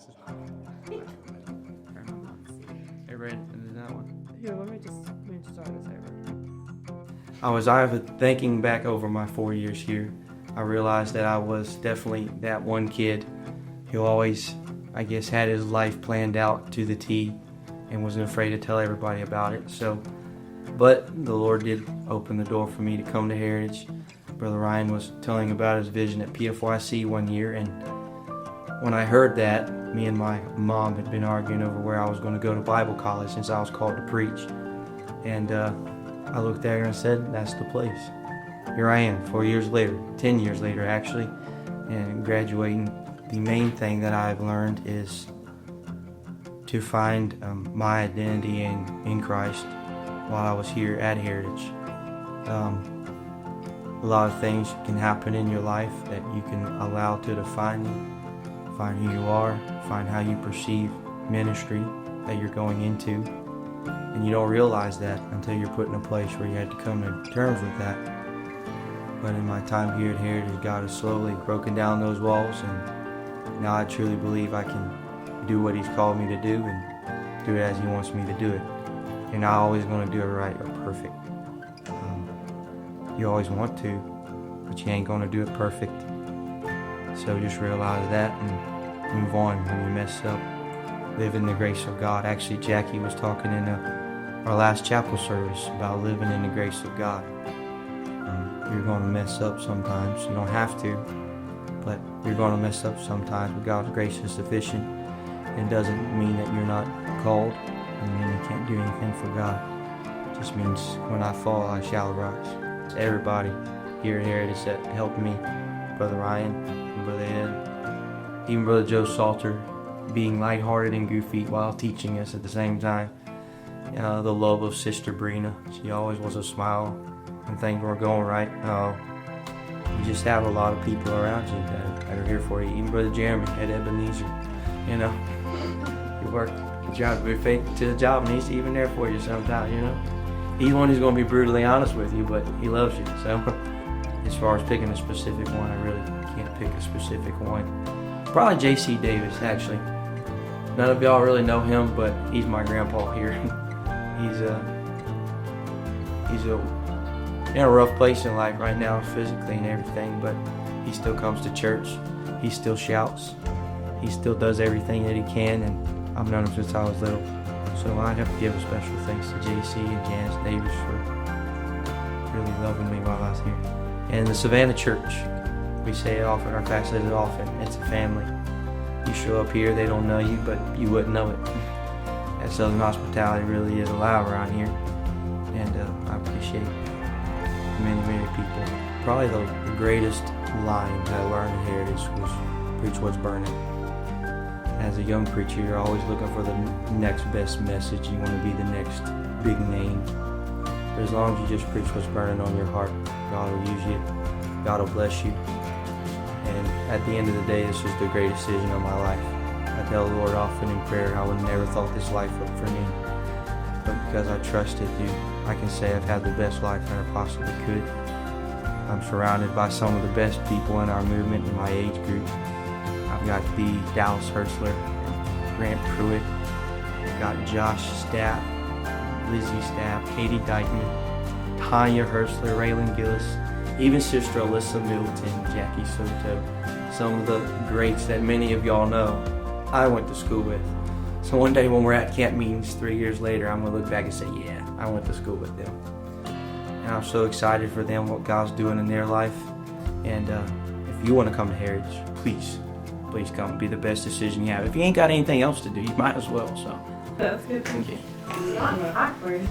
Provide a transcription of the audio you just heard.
is everybody in that one. Here, let me just start this over. I was thinking back over my 4 years here. I realized that I was definitely that one kid who always, I guess, had his life planned out to the T and wasn't afraid to tell everybody about it. But the Lord did open the door for me to come to Heritage. Brother Ryan was telling about his vision at PFYC one year, and when I heard that, me and my mom had been arguing over where I was going to go to Bible college since I was called to preach. And I looked at her and said, that's the place. Here I am, 4 years later, 10 years later actually, and graduating. The main thing that I've learned is to find my identity in Christ while I was here at Heritage. A lot of things can happen in your life that you can allow to define you, find who you are, find how you perceive ministry that you're going into. And you don't realize that until you're put in a place where you had to come to terms with that. But in my time here at Heritage, God has slowly broken down those walls, and now I truly believe I can do what He's called me to do and do it as He wants me to do it. You're not always going to do it right or perfect. You always want to, but you ain't going to do it perfect. So just realize that and move on when you mess up. Live in the grace of God. Actually, Jackie was talking in our last chapel service about living in the grace of God. You're going to mess up sometimes. You don't have to, but you're going to mess up sometimes. But God's grace is sufficient. It doesn't mean that you're not called. It mean you can't do anything for God. It just means when I fall, I shall rise. Everybody here at Heritage that helped me, Brother Ryan, and Brother Ed, even Brother Joe Salter, being lighthearted and goofy while teaching us at the same time. The love of Sister Brina. She always was a smile when things weren't going right. You just have a lot of people around you that are here for you. Even Brother Jeremy at Ebenezer. You work the job, we're faithful to the job, and He's even there for you sometimes, He's one who's going to be brutally honest with you, but He loves you. So as far as picking a specific one, I really can't pick a specific one. Probably J.C. Davis, actually. None of y'all really know him, but he's my grandpa here. He's in a rough place in life right now, physically and everything, but he still comes to church. He still shouts. He still does everything that he can, and I've known him since I was little. So I'd have to give a special thanks to J.C. and Janice Davis for really loving me while I was here. And the Savannah Church, we say it often, our pastor says it often, it's a family. You show up here, they don't know you, but you wouldn't know it. That Southern hospitality really is alive around here, and I appreciate many, many people. Probably the greatest line that I learned in Heritage was preach what's burning. As a young preacher, you're always looking for the next best message. You want to be the next big name. But as long as you just preach what's burning on your heart, God will use you. God will bless you. And at the end of the day, this was the greatest decision of my life. I tell the Lord often in prayer, I would never thought this life up for me. But because I trusted you, I can say I've had the best life that I possibly could. I'm surrounded by some of the best people in our movement in my age group. I've got the Dallas Hertzler, Grant Pruitt, I've got Josh Stapp, Lizzie Stapp, Katie Dykeman, Tanya Hertzler, Raylan Gillis, even Sister Alyssa Middleton, Jackie Soto, some of the greats that many of y'all know I went to school with. So one day when we're at camp meetings 3 years later, I'm going to look back and say, yeah, I went to school with them. And I'm so excited for them, what God's doing in their life. And if you want to come to Heritage, please come. Be the best decision you have. If you ain't got anything else to do, you might as well. So That's good. thank you. I'm awkward.